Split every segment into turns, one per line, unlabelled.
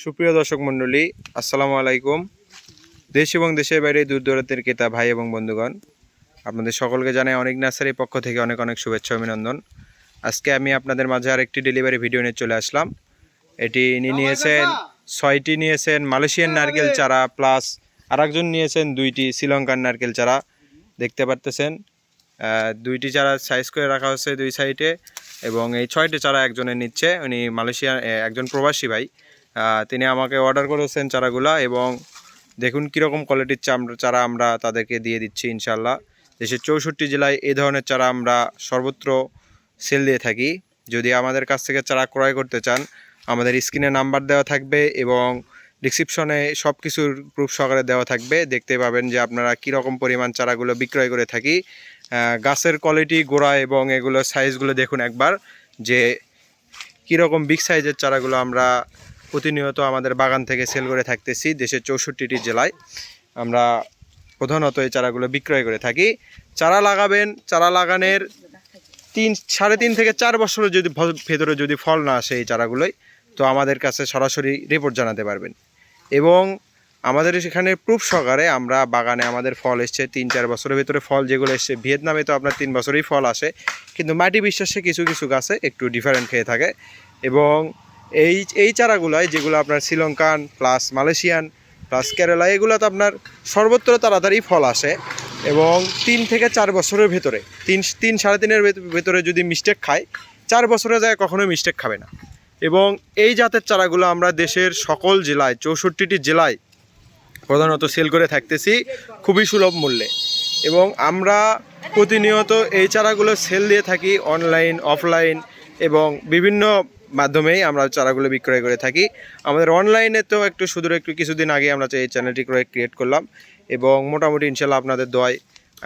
সুপ্রিয় দর্শক মণ্ডলী, আসসালামু আলাইকুম। দেশ এবং দেশের বাইরে দূর দূরান্তের ক্রেতা ভাই এবং বন্ধুগণ, আপনাদের সকলকে জানাই অনেক নার্সারির পক্ষ থেকে অনেক অনেক শুভেচ্ছা অভিনন্দন। আজকে আমি আপনাদের মাঝে আরেকটি ডেলিভারি ভিডিও নিয়ে চলে আসলাম। এটি ইনি নিয়েছেন 6টি নিয়েছেন মালয়েশিয়ান নারকেল চারা, প্লাস আরেকজন নিয়েছেন 2টি শ্রীলঙ্কান নারকেল চারা। দেখতে পারতেছেন 2টি চারা সাইজ করে রাখা হচ্ছে 2 সাইডে, এবং এই 6টি চারা একজনের নিচ্ছে। উনি মালয়েশিয়ান একজন প্রবাসী ভাই। তিনি আমাকে অর্ডার করেছেন চারাগুলা, এবং দেখুন কীরকম কোয়ালিটির চারা আমরা তাদেরকে দিয়ে দিচ্ছি ইনশাল্লাহ। দেশের 64 জেলায় এই ধরনের চারা আমরা সর্বত্র সেল দিয়ে থাকি। যদি আমাদের কাছ থেকে চারা ক্রয় করতে চান, আমাদের স্ক্রিনে নাম্বার দেওয়া থাকবে এবং ডিসক্রিপশনে সব কিছুর প্রুফ সহকারে দেওয়া থাকবে। দেখতে পাবেন যে আপনারা কীরকম পরিমাণ চারাগুলো বিক্রয় করে থাকি। গাছের কোয়ালিটি, গোড়া এবং এগুলো সাইজগুলো দেখুন একবার, যে কীরকম বিগ সাইজের চারাগুলো আমরা প্রতিনিয়ত আমাদের বাগান থেকে সেল করে থাকতেছি। দেশের 64টি জেলায় আমরা প্রধানত এই চারাগুলো বিক্রয় করে থাকি। চারা লাগাবেন, চারা লাগানোর 3.5 থেকে 4 বছরের যদি ভেতরে যদি ফল না আসে এই চারাগুলোই, তো আমাদের কাছে সরাসরি রিপোর্ট জানাতে পারবেন। এবং আমাদের সেখানে প্রুফ সহকারে আমরা বাগানে আমাদের ফল এসছে 3-4 বছরের ভেতরে ফল যেগুলো এসছে। ভিয়েতনামে তো আপনার 3 বছরেই ফল আসে, কিন্তু মাটি বিশ্বাসে কিছু কিছু গাছে একটু ডিফারেন্ট খেয়ে থাকে। এবং এই চারাগুলোয় যেগুলো আপনার Sri Lankan plus Malaysian plus Kerala, এগুলোতে আপনার সর্বত্র তাড়াতাড়ি ফল আসে। এবং 3 থেকে 4 বছরের ভেতরে, 3-3.5-এর ভেতরে যদি মিস্টেক খায়, 4 বছরে যায় কখনোই মিস্টেক খাবে না। এবং এই জাতের চারাগুলো আমরা দেশের সকল জেলায়, 64টি জেলায় প্রধানত সেল করে থাকতেছি খুবই সুলভ মূল্যে। এবং আমরা প্রতিনিয়ত এই চারাগুলো সেল দিয়ে থাকি অনলাইন, অফলাইন এবং বিভিন্ন মাধ্যমেই আমরা চারাগুলো বিক্রয় করে থাকি। আমাদের অনলাইনে তো একটু কিছুদিন আগে আমরা এই চ্যানেলটি ক্রিয়েট করলাম, এবং মোটামুটি ইনশাল্লাহ আপনাদের দোয়ায়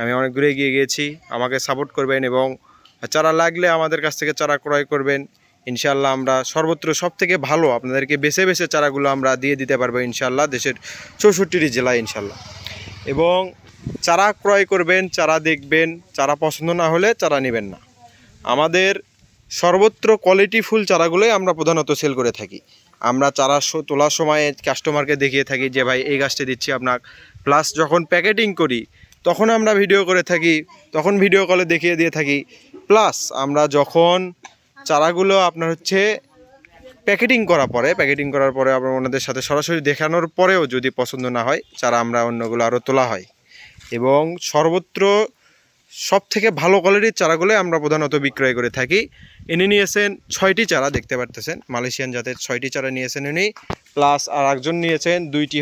আমি অনেক দূরে এগিয়ে গিয়েছি। আমাকে সাপোর্ট করবেন এবং চারা লাগলে আমাদের কাছ থেকে চারা ক্রয় করবেন। ইনশাল্লাহ আমরা সর্বত্র সব থেকে ভালো আপনাদেরকে বেছে বেছে চারাগুলো আমরা দিয়ে দিতে পারবো ইনশাল্লাহ, দেশের 64টি জেলায় ইনশাল্লাহ। এবং চারা ক্রয় করবেন, চারা দেখবেন, চারা পছন্দ না হলে চারা নেবেন না। আমাদের সর্বত্র কোয়ালিটি ফুল চারাগুলোই আমরা প্রধানত সেল করে থাকি। আমরা চারা তোলার সময় কাস্টমারকে দেখিয়ে থাকি যে ভাই এই গাছটি দিচ্ছি আপনার, প্লাস যখন প্যাকেটিং করি তখন আমরা ভিডিও করে থাকি, তখন ভিডিও কলে দেখিয়ে দিয়ে থাকি। প্লাস আমরা যখন চারাগুলো আপনার প্যাকেটিং করার পরে আমরা ওনাদের সাথে সরাসরি দেখানোর পরেও যদি পছন্দ না হয় চারা, আমরা অন্যগুলো আরও তোলা হয়। এবং সর্বত্র সব থেকে ভালো কোয়ালিটির চারাগুলো আমরা প্রধানত বিক্রয় করে থাকি। ইনি নিয়েছেন 6টি চারা, দেখতে পারতেছেন মালয়েশিয়ান জাতের 6টি চারা নিয়েছেন উনি, প্লাস আর একজন নিয়েছেন 2টি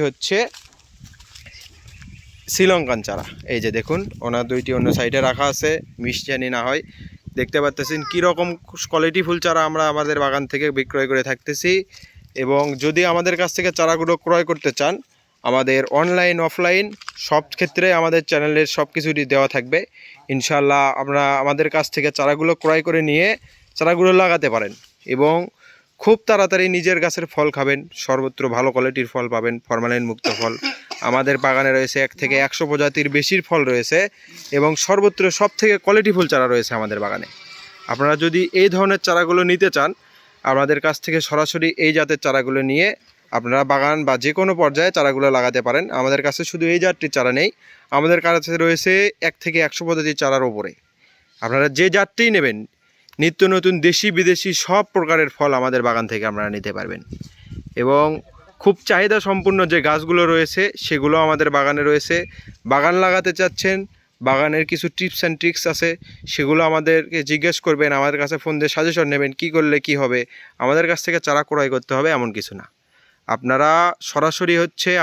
শ্রীলঙ্কান চারা। এই যে দেখুন ওনার 2টি অন্য সাইডে রাখা আছে, মিষ্টানি না হয়। দেখতে পাচ্ছেন কীরকম কোয়ালিটি ফুল চারা আমরা আমাদের বাগান থেকে বিক্রয় করে থাকতেছি। এবং যদি আমাদের কাছ থেকে চারাগুলো ক্রয় করতে চান, আমাদের অনলাইন, অফলাইন সব ক্ষেত্রে আমাদের চ্যানেলের সব কিছুই দেওয়া থাকবে ইনশাল্লাহ। আমরা আমাদের কাছ থেকে চারাগুলো ক্রয় করে নিয়ে চারাগুলো লাগাতে পারেন, এবং খুব তাড়াতাড়ি নিজের গাছের ফল খাবেন। সর্বত্র ভালো কোয়ালিটির ফল পাবেন, ফরমালিন মুক্ত ফল। আমাদের বাগানে রয়েছে 1 থেকে 100 প্রজাতির বেশির ফল রয়েছে, এবং সর্বত্র সব থেকে কোয়ালিটি ফুল চারা রয়েছে আমাদের বাগানে। আপনারা যদি এই ধরনের চারাগুলো নিতে চান, আমাদের কাছ থেকে সরাসরি এই জাতের চারাগুলো নিয়ে আপনারা বাগান বা যে কোনো পর্যায়ে চারাগুলো লাগাতে পারেন। আমাদের কাছে শুধু এই জাতটির চারা নেই, আমাদের কাছে রয়েছে 1 থেকে 100 প্রজাতির চারার ওপরে। আপনারা যে জাতটিই নেবেন, নিত্য নতুন দেশি বিদেশি সব প্রকারের ফল আমাদের বাগান থেকে আপনারা নিতে পারবেন। এবং খুব চাহিদা সম্পূর্ণ যে গাছগুলো রয়েছে সেগুলো আমাদের বাগানে রয়েছে। বাগান লাগাতে চাচ্ছেন, বাগানের কিছু টিপস অ্যান্ড ট্রিক্স আছে, সেগুলো আমাদেরকে জিজ্ঞেস করবেন, আমাদের কাছে ফোন দিয়ে সাজেশন নেবেন কী করলে কি হবে। আমাদের কাছ থেকে চারা ক্রয় করতে হবে এমন কিছু না, আপনারা সরাসরি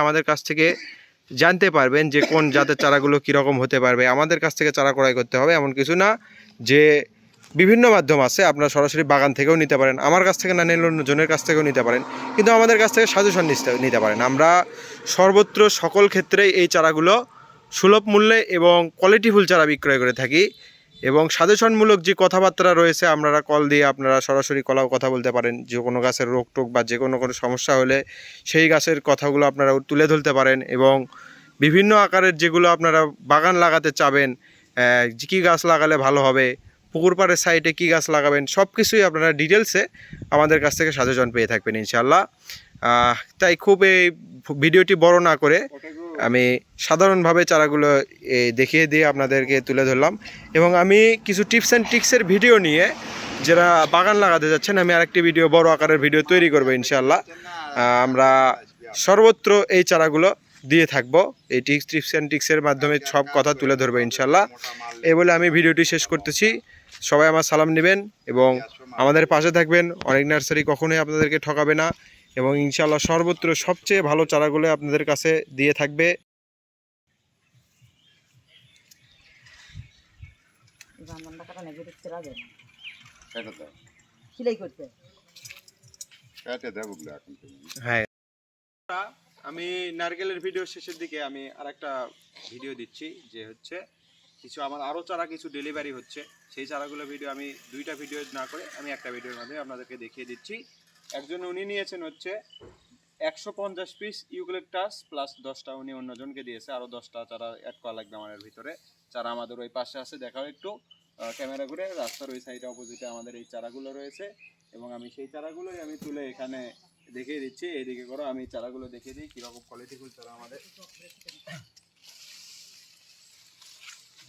আমাদের কাছ থেকে জানতে পারবেন যে কোন জাতের চারাগুলো কীরকম হতে পারবে। আমাদের কাছ থেকে চারা ক্রয় করতে হবে এমন কিছু না, যে বিভিন্ন মাধ্যম আছে, আপনারা সরাসরি বাগান থেকেও নিতে পারেন, আমার কাছ থেকে না নিলে অন্যজনের কাছ থেকেও নিতে পারেন, কিন্তু আমাদের কাছ থেকে সাজেশন নিতে পারেন। আমরা সর্বত্র সকল ক্ষেত্রেই এই চারাগুলো সুলভ মূল্যে এবং কোয়ালিটিফুল চারা বিক্রয় করে থাকি। এবং সাজেশনমূলক যে কথাবার্তা রয়েছে, আপনারা কল দিয়ে আপনারা সরাসরি কথা বলতে পারেন। যে কোনো গাছের রোগ টোগ বা যে কোনো সমস্যা হলে সেই গাছের কথাগুলো আপনারা তুলে ধরতে পারেন। এবং বিভিন্ন আকারের যেগুলো আপনারা বাগান লাগাতে চাবেন, কী গাছ লাগালে ভালো হবে, পুকুর পাড়ের সাইডে কী গাছ লাগাবেন, সব কিছুই আপনারা ডিটেলসে আমাদের কাছ থেকে সাজেশন পেয়ে থাকবেন ইনশাল্লাহ। তাই খুব এই ভিডিওটি বড় না করে আমি সাধারণভাবে চারাগুলো দেখিয়ে দিয়ে আপনাদেরকে তুলে ধরলাম। এবং আমি কিছু টিপস অ্যান্ড ট্রিক্সের ভিডিও নিয়ে যারা বাগান লাগাতে যাচ্ছেন আমি আরেকটি ভিডিও বড় আকারের ভিডিও তৈরি করবো ইনশাআল্লাহ। আমরা সর্বত্র এই চারাগুলো দিয়ে থাকবো, এই টিপস অ্যান্ড ট্রিক্সের মাধ্যমে সব কথা তুলে ধরবো ইনশাআল্লাহ। এই বলে আমি ভিডিওটি শেষ করতেছি। সবাই আমার সালাম নেবেন এবং আমাদের পাশে থাকবেন। অনেক নার্সারি কখনোই আপনাদেরকে ঠকাবে না এবং ইনশাআল্লাহ সর্বত্র সবচেয়ে ভালো চারাগুলো আপনাদের কাছে দিয়ে থাকবে। হ্যাঁ, আমি নারকেলের ভিডিও শেষের দিকে আমি আরেকটা ভিডিও দিচ্ছি, যে হচ্ছে কিছু আমার আরও চারা কিছু ডেলিভারি হচ্ছে, সেই চারাগুলো ভিডিও আমি দুইটা ভিডিও না করে আমি একটা ভিডিওর মাধ্যমে আপনাদেরকে দেখিয়ে দিচ্ছি। একজন উনি নিয়েছেন হচ্ছে 150 পিস ইউক্যালিপটাস প্লাস 10টা উনি অন্যজনকে দিয়েছে, আরও 10টা চারা অ্যাড করা লাগবে আমার ভিতরে। চারা আমাদের ওই পাশে আছে, দেখাও একটু ক্যামেরা করে, রাস্তার ওই সাইডে অপোজিটে আমাদের এই চারাগুলো রয়েছে এবং আমি সেই চারাগুলোই আমি তুলে এখানে দেখিয়ে দিচ্ছি। এইদিকে করো, আমি চারাগুলো দেখিয়ে দিই কীরকম কোয়ালিটিফুল চারা আমাদের।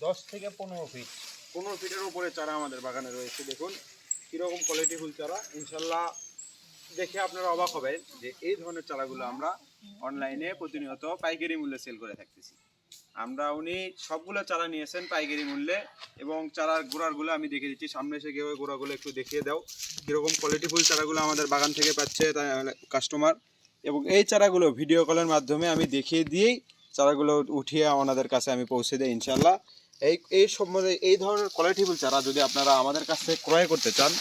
10 থেকে 15 ফিটের উপরে চারা আমাদের বাগানে রয়েছে। দেখুন কীরকম কোয়ালিটিফুল চারা, ইনশাল্লাহ দেখে আপনারা অবাক হবেন যে এই ধরনের চারাগুলো আমরা অনলাইনে প্রতিনিয়ত পাইকারি মূল্যে সেল করে থাকতেছি। উনি সবগুলো চারা নিয়েছেন পাইকারি মূল্যে এবং চারার গোড়াগুলো আমি দেখিয়ে দিচ্ছি। সামনে এসে গিয়ে ওই গোড়াগুলো একটু দেখিয়ে দাও কীরকম কোয়ালিটিফুল চারাগুলো আমাদের বাগান থেকে পাচ্ছে কাস্টমার। এবং এই চারাগুলো ভিডিও কলের মাধ্যমে আমি দেখিয়ে দিয়েই চারাগুলো উঠিয়ে ওনাদের কাছে আমি পৌঁছে দিই ইনশাল্লাহ। এই সম্বন্ধে এই ধরনের কোয়ালিটিফুল চারা যদি আপনারা আমাদের কাছ থেকে ক্রয় করতে চান,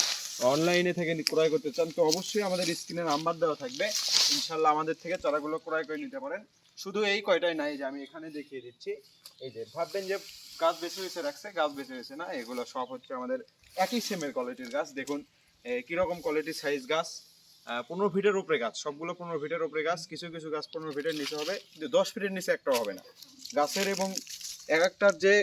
অনলাইনে থেকে ক্রয় করতে চান, তো অবশ্যই আমাদের স্ক্রিনে নাম্বার দেওয়া থাকবে, ইনশাল্লাহ আমাদের থেকে চারাগুলো ক্রয় করে নিতে পারেন। শুধু এই কয়টাই নাই যে আমি এখানে দেখিয়ে দিচ্ছি। এই যে ভাববেন যে গাছ বেছে বেছে রাখছে, গাছ বেছে বেছে না, এগুলো সব হচ্ছে আমাদের একই সেমের কোয়ালিটির গাছ। দেখুন কীরকম কোয়ালিটির সাইজ গাছ, 15 ফিটের উপরে গাছ, সবগুলো 15 ফিটের উপরে গাছ। কিছু কিছু গাছ 15 ফিটের নিচে হবে, কিন্তু 10 ফিটের নিচে একটাও হবে না গাছের। এবং এক একটার যে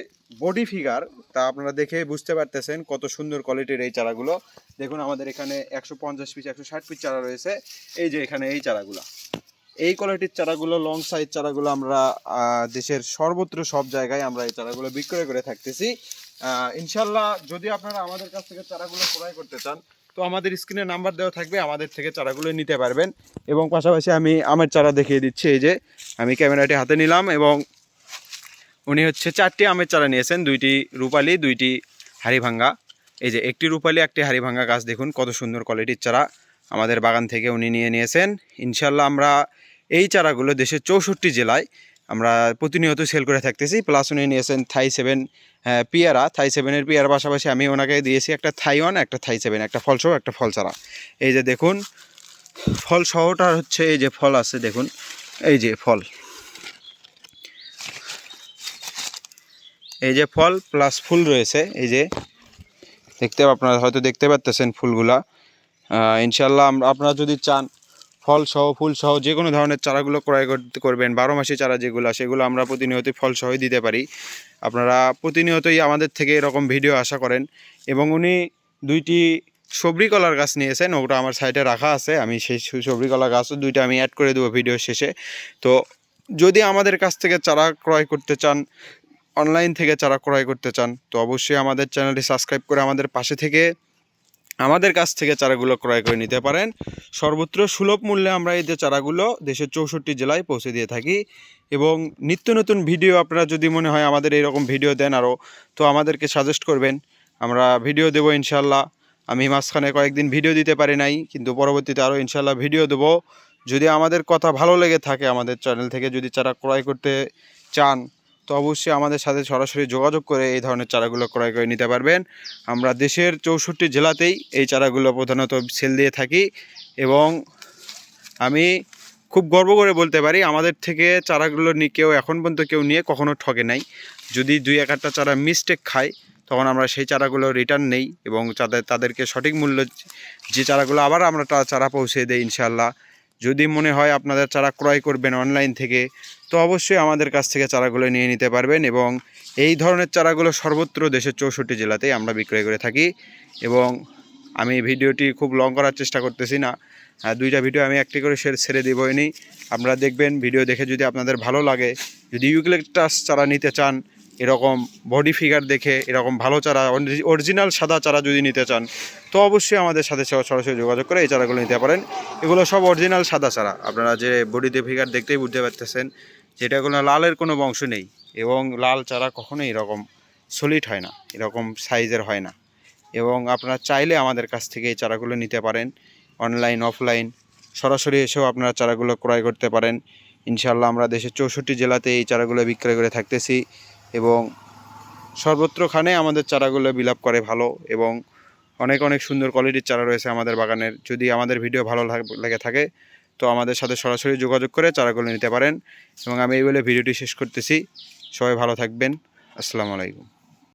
বডি ফিগার তা আপনারা দেখে বুঝতে পারতেছেন কত সুন্দর কোয়ালিটির এই চারাগুলো। দেখুন আমাদের এখানে 150 পিস 160 পিস চারা রয়েছে। এই যে এখানে এই চারাগুলো, এই কোয়ালিটির চারাগুলো, লং সাইজ চারাগুলো আমরা দেশের সর্বত্র সব জায়গায় আমরা এই চারাগুলো বিক্রয় করে থাকতেছি ইনশাল্লাহ। যদি আপনারা আমাদের কাছ থেকে চারাগুলো ক্রয় করতে চান তো আমাদের স্ক্রিনে নাম্বার দেওয়া থাকবে, আমাদের থেকে চারাগুলো নিতে পারবেন। এবং পাশাপাশি আমি আমের চারা দেখিয়ে দিচ্ছি। এই যে আমি ক্যামেরাটি হাতে নিলাম এবং উনি হচ্ছে 4টি আমের চারা নিয়েছেন, 2টি রূপালি 2টি হাড়িভাঙ্গা। এই যে একটি রূপালি একটি হাড়িভাঙ্গা গাছ, দেখুন কত সুন্দর কোয়ালিটির চারা আমাদের বাগান থেকে উনি নিয়েছেন ইনশাল্লাহ। আমরা এই চারাগুলো দেশের 64 জেলায় আমরা প্রতিনিয়ত সেল করে থাকতেছি। প্লাস উনি নিয়েছেন থাই 7 পেয়ারা, থাই 7-এর পেয়ারার পাশাপাশি আমি ওনাকে দিয়েছি একটা থাই 1 একটা থাই 7, একটা ফলসহ একটা ফল চারা। এই যে দেখুন ফল সহটা হচ্ছে, এই যে ফল আছে দেখুন, এই যে ফল, এই যে ফল প্লাস ফুল রয়েছে। এই যে আপনারা হয়তো দেখতে পাচ্ছেন ফুলগুলা। ইনশাল্লাহ আপনারা যদি চান ফল সহ ফুল সহ যে কোনো ধরনের চারাগুলো ক্রয় করবেন, 12 মাসি চারা যেগুলো সেগুলো আমরা প্রতিনিয়তই ফল সহই দিতে পারি। আপনারা প্রতিনিয়তই আমাদের থেকে এরকম ভিডিও আশা করেন। এবং উনি 2টি সবরি কলার গাছ নিয়েছেন, ওটা আমার সাইডে রাখা আছে, আমি সেই সবরি কলার গাছও 2টা আমি অ্যাড করে দেবো ভিডিও শেষে। তো যদি আমাদের কাছ থেকে চারা ক্রয় করতে চান, অনলাইন থেকে চারা ক্রয় করতে চান, তো অবশ্যই আমাদের চ্যানেলটি সাবস্ক্রাইব করে আমাদের পাশে থেকে আমাদের কাছ থেকে চারাগুলো ক্রয় করে নিতে পারেন। সর্বত্র সুলভ মূল্যে আমরা এই যে চারাগুলো দেশের 64 জেলায় পৌঁছে দিয়ে থাকি। এবং নিত্য নতুন ভিডিও আপনারা যদি মনে হয় আমাদের এইরকম ভিডিও দেন আরও, তো আমাদেরকে সাজেস্ট করবেন, আমরা ভিডিও দেবো ইনশাল্লাহ। আমি মাঝখানে কয়েকদিন ভিডিও দিতে পারি নাই, কিন্তু পরবর্তীতে আরও ইনশাল্লাহ ভিডিও দেবো। যদি আমাদের কথা ভালো লেগে থাকে, আমাদের চ্যানেল থেকে যদি চারা ক্রয় করতে চান, তো অবশ্যই আমাদের সাথে সরাসরি যোগাযোগ করে এই ধরনের চারাগুলো ক্রয় করে নিতে পারবেন। আমরা দেশের 64 জেলাতেই এই চারাগুলো প্রধানত সেল দিয়ে থাকি এবং আমি খুব গর্ব করে বলতে পারি আমাদের থেকে চারাগুলো কেউ এখন পর্যন্ত কেউ নিয়ে কখনো ঠকে নাই। যদি 2-1টা চারা মিস্টেক খায় তখন আমরা সেই চারাগুলো রিটার্ন নেই এবং তাদেরকে সঠিক মূল্য যে চারাগুলো আবার আমরা চারা পৌঁছে দেই ইনশাল্লাহ। যদি মনে হয় আপনাদের চারা ক্রয় করবেন অনলাইন থেকে, তো অবশ্যই আমাদের কাছ থেকে চারাগুলো নিয়ে নিতে পারবেন। এবং এই ধরনের চারাগুলো সর্বত্র দেশের 64 জেলাতেই আমরা বিক্রয় করে থাকি। এবং আমি ভিডিওটি খুব লং করার চেষ্টা করতেছি না, 2টা ভিডিও আমি একটি করে ছেড়ে দেবই। আপনারা দেখবেন, ভিডিও দেখে যদি আপনাদের ভালো লাগে, যদি ইউক্যালিপটাস চারা নিতে চান, এরকম বডি ফিগার দেখে এরকম ভালো চারা, অরিজিনাল সাদা চারা যদি নিতে চান, তো অবশ্যই আমাদের সাথে সরাসরি যোগাযোগ করে এই চারাগুলো নিতে পারেন। এগুলো সব অরিজিনাল সাদা চারা। আপনারা যে বডিতে ফিগার দেখতেই বুঝতে পারতেছেন যেটা কোনো লালের কোনো বংশ নেই, এবং লাল চারা কখনোই এরকম সলিড হয় না, এরকম সাইজের হয় না। এবং আপনারা চাইলে আমাদের কাছ থেকে এই চারাগুলো নিতে পারেন, অনলাইন অফলাইন সরাসরি এসেও আপনারা চারাগুলো ক্রয় করতে পারেন। ইনশাআল্লাহ আমরা দেশের 64 জেলাতে এই চারাগুলো বিক্রয় করে থাকতেছি, এবং সর্বত্রখানে আমাদের চারাগুলো বিলাপ করে ভালো, এবং অনেক অনেক সুন্দর কোয়ালিটির চারা রয়েছে আমাদের বাগানের। যদি আমাদের ভিডিও ভালো লেগে থাকে তো আমাদের সাথে সরাসরি যোগাযোগ করে চারাগুলো নিতে পারেন। এবং আমি এই বলে ভিডিওটি শেষ করতেছি। সবাই ভালো থাকবেন। আসসালামু আলাইকুম।